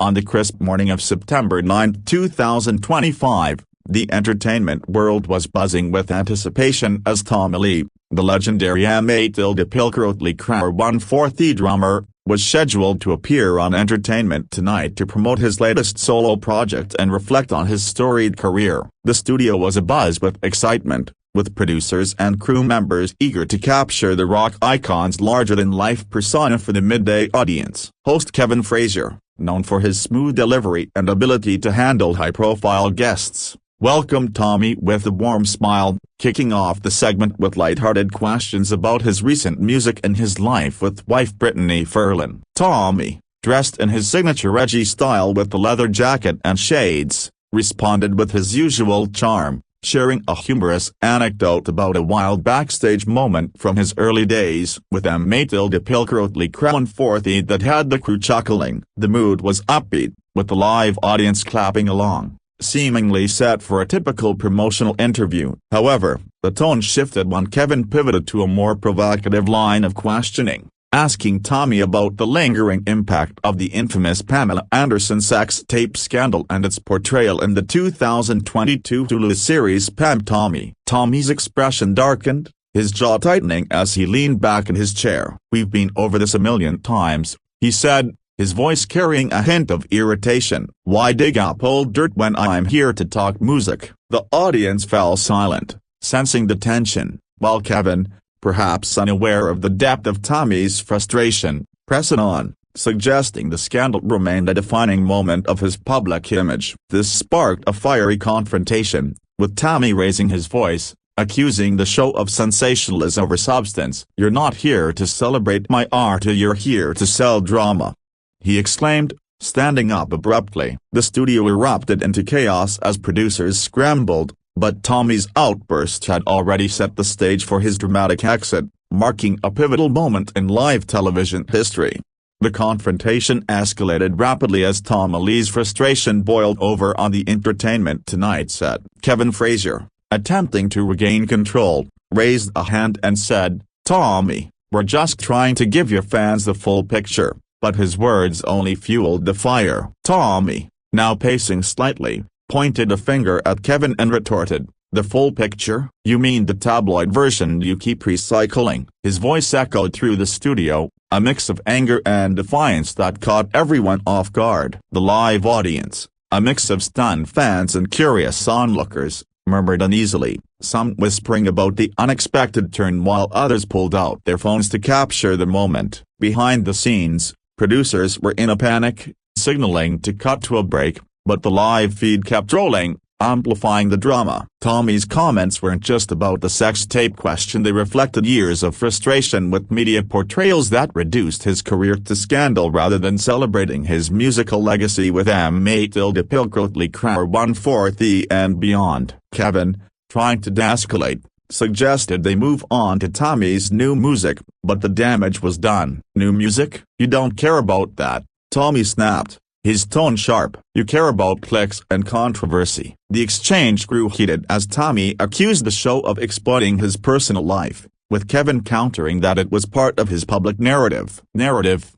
On the crisp morning of September 9, 2025, the entertainment world was buzzing with anticipation as Tommy Lee, the legendary M8 drummer, was scheduled to appear on Entertainment Tonight to promote his latest solo project and reflect on his storied career. The studio was abuzz with excitement, with producers and crew members eager to capture the rock icon's larger-than-life persona for the midday audience. Host Kevin Frazier, known for his smooth delivery and ability to handle high-profile guests, welcomed Tommy with a warm smile, kicking off the segment with light-hearted questions about his recent music and his life with wife Brittany Ferlin. Tommy, dressed in his signature Reggie style with the leather jacket and shades, responded with his usual charm, sharing a humorous anecdote about a wild backstage moment from his early days with M8 that had the crew chuckling. The mood was upbeat, with the live audience clapping along, seemingly set for a typical promotional interview. However, the tone shifted when Kevin pivoted to a more provocative line of questioning, asking Tommy about the lingering impact of the infamous Pamela Anderson sex tape scandal and its portrayal in the 2022 Hulu series Pam. Tommy's expression darkened, his jaw tightening as he leaned back in his chair. "We've been over this a million times," he said, his voice carrying a hint of irritation. "Why dig up old dirt when I'm here to talk music?" The audience fell silent, sensing the tension, while Kevin, perhaps unaware of the depth of Tommy's frustration, pressed on, suggesting the scandal remained a defining moment of his public image. This sparked a fiery confrontation, with Tommy raising his voice, accusing the show of sensationalism over substance. "You're not here to celebrate my art, you're here to sell drama," he exclaimed, standing up abruptly. The studio erupted into chaos as producers scrambled, but Tommy's outburst had already set the stage for his dramatic exit, marking a pivotal moment in live television history. The confrontation escalated rapidly as Tommy Lee's frustration boiled over on the Entertainment Tonight set. Kevin Frazier, attempting to regain control, raised a hand and said, "Tommy, we're just trying to give your fans the full picture," but his words only fueled the fire. Tommy, now pacing slightly, pointed a finger at Kevin and retorted, "The full picture? You mean the tabloid version you keep recycling?" His voice echoed through the studio, a mix of anger and defiance that caught everyone off guard. The live audience, a mix of stunned fans and curious onlookers, murmured uneasily, some whispering about the unexpected turn while others pulled out their phones to capture the moment. Behind the scenes, producers were in a panic, signaling to cut to a break, but the live feed kept rolling, amplifying the drama. Tommy's comments weren't just about the sex tape question, they reflected years of frustration with media portrayals that reduced his career to scandal rather than celebrating his musical legacy with M8 and beyond. Kevin, trying to de-escalate, suggested they move on to Tommy's new music, but the damage was done. "New music? You don't care about that," Tommy snapped, his tone sharp. "You care about clicks and controversy." The exchange grew heated as Tommy accused the show of exploiting his personal life, with Kevin countering that it was part of his public narrative.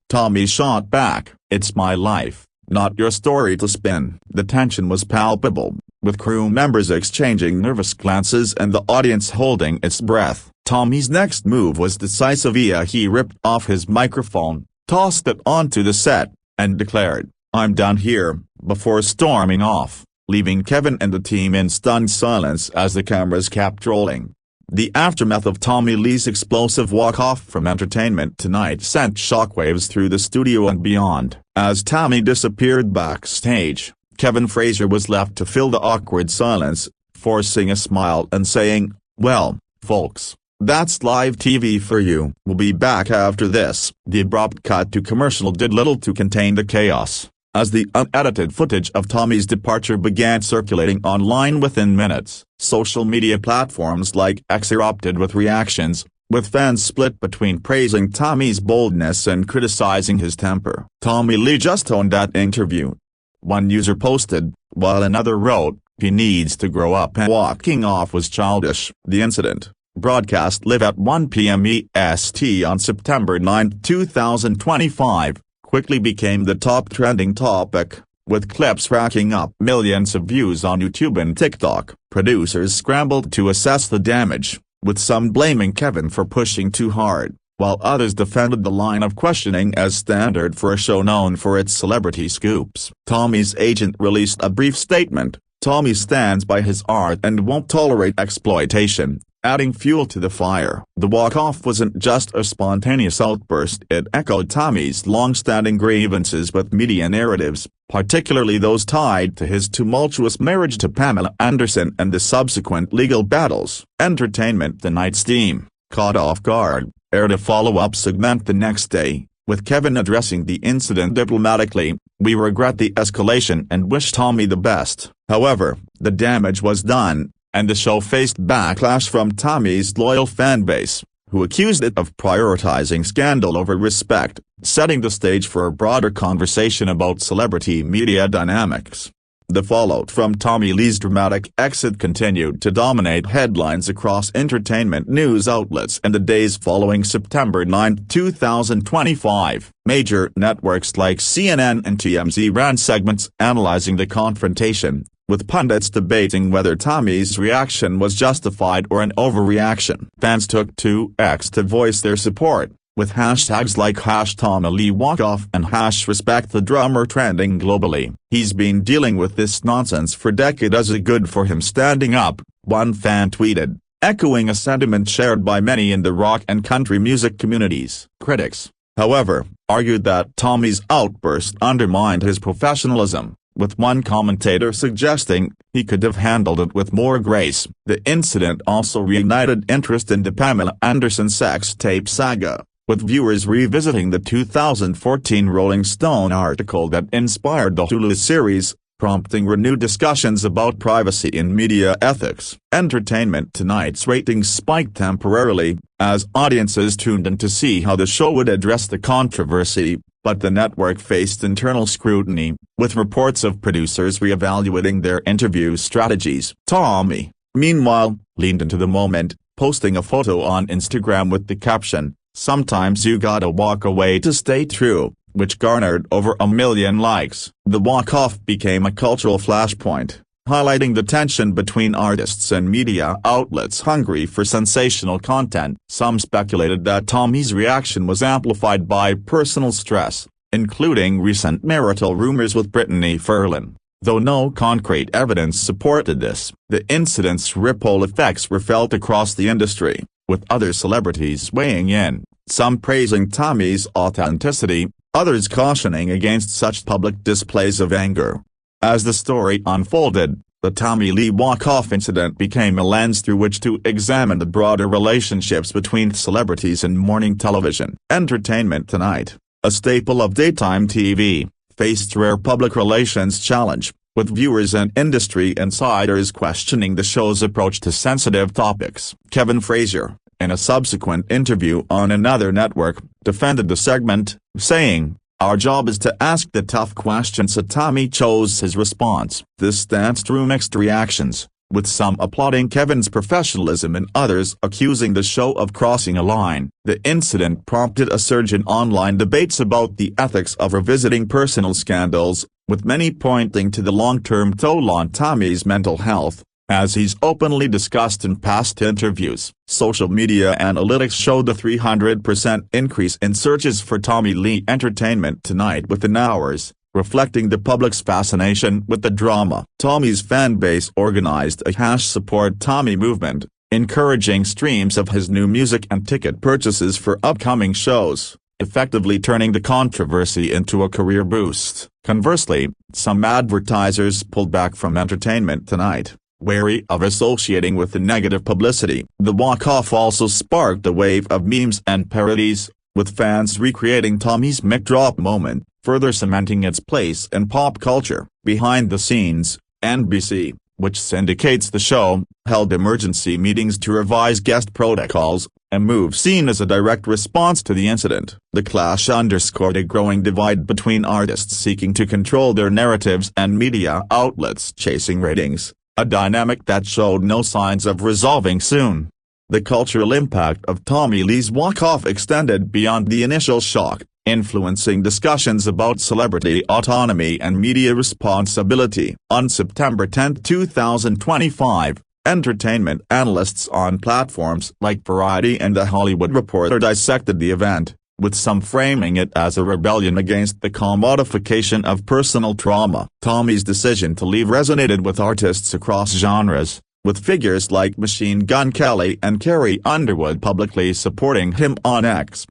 Tommy shot back, "It's my life, not your story to spin." The tension was palpable, with crew members exchanging nervous glances and the audience holding its breath. Tommy's next move was decisive. He ripped off his microphone, tossed it onto the set, and declared, "I'm done here," before storming off, leaving Kevin and the team in stunned silence as the cameras kept rolling. The aftermath of Tommy Lee's explosive walk-off from Entertainment Tonight sent shockwaves through the studio and beyond. As Tommy disappeared backstage, Kevin Frazier was left to fill the awkward silence, forcing a smile and saying, "Well, folks, that's live TV for you. We'll be back after this." The abrupt cut to commercial did little to contain the chaos, as the unedited footage of Tommy's departure began circulating online within minutes. Social media platforms like X erupted with reactions, with fans split between praising Tommy's boldness and criticizing his temper. "Tommy Lee just owned that interview," one user posted, while another wrote, "He needs to grow up and walking off was childish." The incident, broadcast live at 1 p.m. EST on September 9, 2025, quickly became the top trending topic, with clips racking up millions of views on YouTube and TikTok. Producers scrambled to assess the damage, with some blaming Kevin for pushing too hard, while others defended the line of questioning as standard for a show known for its celebrity scoops. Tommy's agent released a brief statement: "Tommy stands by his art and won't tolerate exploitation," adding fuel to the fire. The walk-off wasn't just a spontaneous outburst, it echoed Tommy's long-standing grievances with media narratives, particularly those tied to his tumultuous marriage to Pamela Anderson and the subsequent legal battles. Entertainment Tonight's team, caught off guard, aired a follow-up segment the next day, with Kevin addressing the incident diplomatically: "We regret the escalation and wish Tommy the best." However, the damage was done, and the show faced backlash from Tommy's loyal fanbase, who accused it of prioritizing scandal over respect, setting the stage for a broader conversation about celebrity media dynamics. The fallout from Tommy Lee's dramatic exit continued to dominate headlines across entertainment news outlets in the days following September 9, 2025. Major networks like CNN and TMZ ran segments analyzing the confrontation, with pundits debating whether Tommy's reaction was justified or an overreaction. Fans took to X to voice their support, with hashtags like #TommyLeeWalkoff and #RespectTheDrummer trending globally. "He's been dealing with this nonsense for decades. Is it good for him standing up?" one fan tweeted, echoing a sentiment shared by many in the rock and country music communities. Critics, however, argued that Tommy's outburst undermined his professionalism, with one commentator suggesting he could have handled it with more grace. The incident also reignited interest in the Pamela Anderson sex tape saga, with viewers revisiting the 2014 Rolling Stone article that inspired the Hulu series, prompting renewed discussions about privacy in media ethics. Entertainment Tonight's ratings spiked temporarily, as audiences tuned in to see how the show would address the controversy, but the network faced internal scrutiny, with reports of producers reevaluating their interview strategies. Tommy, meanwhile, leaned into the moment, posting a photo on Instagram with the caption, "Sometimes you gotta walk away to stay true," which garnered over 1 million likes. The walk-off became a cultural flashpoint, highlighting the tension between artists and media outlets hungry for sensational content. Some speculated that Tommy's reaction was amplified by personal stress, including recent marital rumors with Brittany Ferlin. Though no concrete evidence supported this, the incident's ripple effects were felt across the industry, with other celebrities weighing in, some praising Tommy's authenticity, others cautioning against such public displays of anger. As the story unfolded, the Tommy Lee walk-off incident became a lens through which to examine the broader relationships between celebrities and morning television. Entertainment Tonight, a staple of daytime TV, faced rare public relations challenge, with viewers and industry insiders questioning the show's approach to sensitive topics. Kevin Frazier, in a subsequent interview on another network, defended the segment, saying, "Our job is to ask the tough questions." Tommy chose his response. This stance drew mixed reactions, with some applauding Kevin's professionalism and others accusing the show of crossing a line. The incident prompted a surge in online debates about the ethics of revisiting personal scandals, with many pointing to the long-term toll on Tommy's mental health, as he's openly discussed in past interviews. Social media analytics showed a 300% increase in searches for Tommy Lee Entertainment Tonight within hours, reflecting the public's fascination with the drama. Tommy's fanbase organized a #SupportTommy movement, encouraging streams of his new music and ticket purchases for upcoming shows, effectively turning the controversy into a career boost. Conversely, some advertisers pulled back from Entertainment Tonight, wary of associating with the negative publicity. The walk-off also sparked a wave of memes and parodies, with fans recreating Tommy's mic drop moment, further cementing its place in pop culture. Behind the scenes, NBC, which syndicates the show, held emergency meetings to revise guest protocols, a move seen as a direct response to the incident. The clash underscored a growing divide between artists seeking to control their narratives and media outlets chasing ratings, a dynamic that showed no signs of resolving soon. The cultural impact of Tommy Lee's walk-off extended beyond the initial shock, influencing discussions about celebrity autonomy and media responsibility. On September 10, 2025, entertainment analysts on platforms like Variety and The Hollywood Reporter dissected the event, with some framing it as a rebellion against the commodification of personal trauma. Tommy's decision to leave resonated with artists across genres, with figures like Machine Gun Kelly and Carrie Underwood publicly supporting him on X.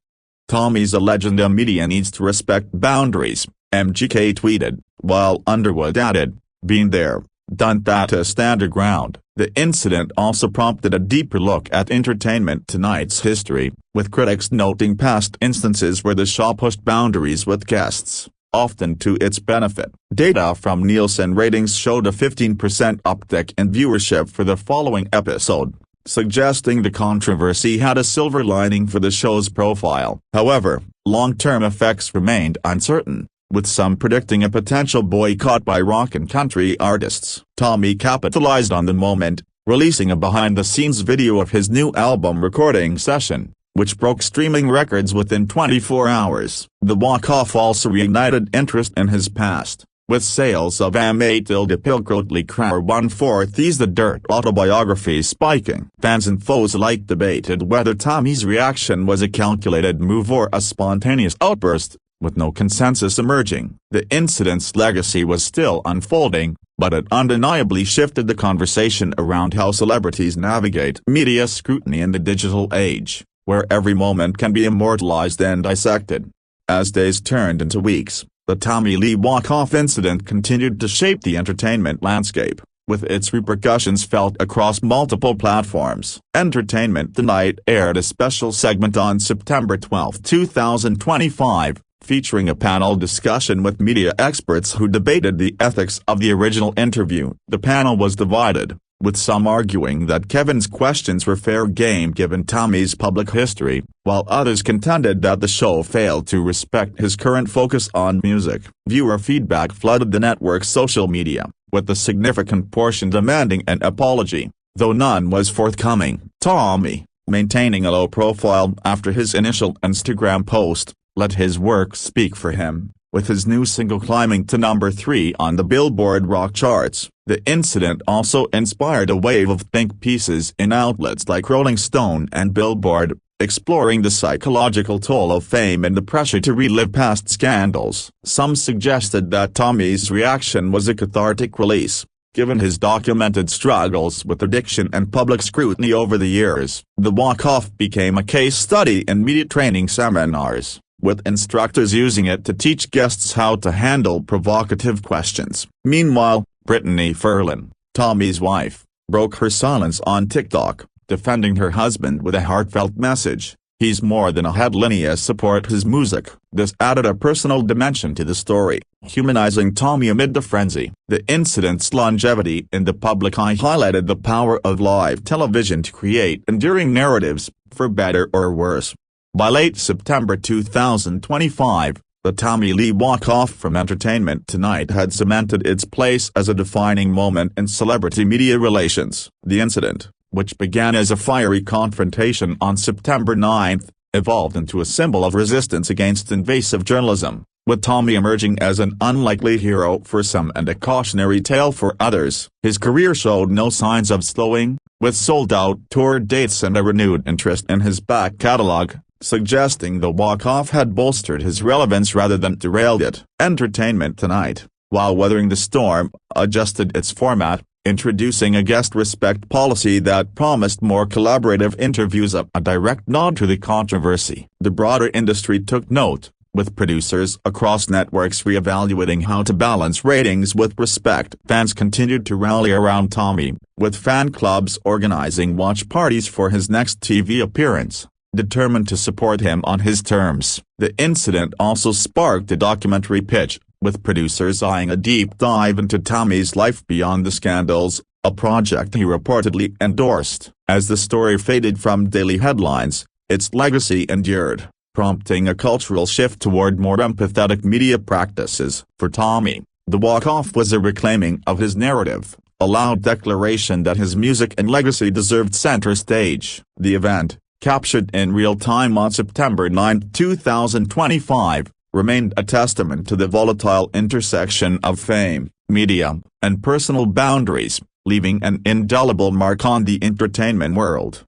"Tommy's a legend, and media needs to respect boundaries," MGK tweeted, while Underwood added, "Been there, done that to stand your ground." The incident also prompted a deeper look at Entertainment Tonight's history, with critics noting past instances where the show pushed boundaries with guests, often to its benefit. Data from Nielsen ratings showed a 15% uptick in viewership for the following episode, suggesting the controversy had a silver lining for the show's profile. However, long-term effects remained uncertain, with some predicting a potential boycott by rock and country artists. Tommy capitalized on the moment, releasing a behind-the-scenes video of his new album recording session, which broke streaming records within 24 hours. The walk-off also reignited interest in his past, with sales of M8 Tilde Pilgrotly Crower 1/4 Is the Dirt autobiography spiking. Fans and foes alike debated whether Tommy's reaction was a calculated move or a spontaneous outburst, with no consensus emerging. The incident's legacy was still unfolding, but it undeniably shifted the conversation around how celebrities navigate media scrutiny in the digital age, where every moment can be immortalized and dissected. As days turned into weeks, the Tommy Lee walk-off incident continued to shape the entertainment landscape, with its repercussions felt across multiple platforms. Entertainment Tonight aired a special segment on September 12, 2025, featuring a panel discussion with media experts who debated the ethics of the original interview. The panel was divided, with some arguing that Kevin's questions were fair game given Tommy's public history, while others contended that the show failed to respect his current focus on music. Viewer feedback flooded the network's social media, with a significant portion demanding an apology, though none was forthcoming. Tommy, maintaining a low profile after his initial Instagram post, let his work speak for him, with his new single climbing to number 3 on the Billboard rock charts. The incident also inspired a wave of think pieces in outlets like Rolling Stone and Billboard, exploring the psychological toll of fame and the pressure to relive past scandals. Some suggested that Tommy's reaction was a cathartic release, given his documented struggles with addiction and public scrutiny over the years. The walk-off became a case study in media training seminars, with instructors using it to teach guests how to handle provocative questions. Meanwhile, Brittany Ferlin, Tommy's wife, broke her silence on TikTok, defending her husband with a heartfelt message. "He's more than a headline, support his music." This added a personal dimension to the story, humanizing Tommy amid the frenzy. The incident's longevity in the public eye highlighted the power of live television to create enduring narratives, for better or worse. By late September 2025, the Tommy Lee walk-off from Entertainment Tonight had cemented its place as a defining moment in celebrity-media relations. The incident, which began as a fiery confrontation on September 9, evolved into a symbol of resistance against invasive journalism, with Tommy emerging as an unlikely hero for some and a cautionary tale for others. His career showed no signs of slowing, with sold-out tour dates and a renewed interest in his back catalog, suggesting the walk-off had bolstered his relevance rather than derailed it. Entertainment Tonight, while weathering the storm, adjusted its format, introducing a guest respect policy that promised more collaborative interviews, a direct nod to the controversy. The broader industry took note, with producers across networks reevaluating how to balance ratings with respect. Fans continued to rally around Tommy, with fan clubs organizing watch parties for his next TV appearance, determined to support him on his terms. The incident also sparked a documentary pitch, with producers eyeing a deep dive into Tommy's life beyond the scandals, a project he reportedly endorsed. As the story faded from daily headlines, its legacy endured, prompting a cultural shift toward more empathetic media practices. For Tommy, the walk-off was a reclaiming of his narrative, a loud declaration that his music and legacy deserved center stage. The event, captured in real time on September 9, 2025, remained a testament to the volatile intersection of fame, media, and personal boundaries, leaving an indelible mark on the entertainment world.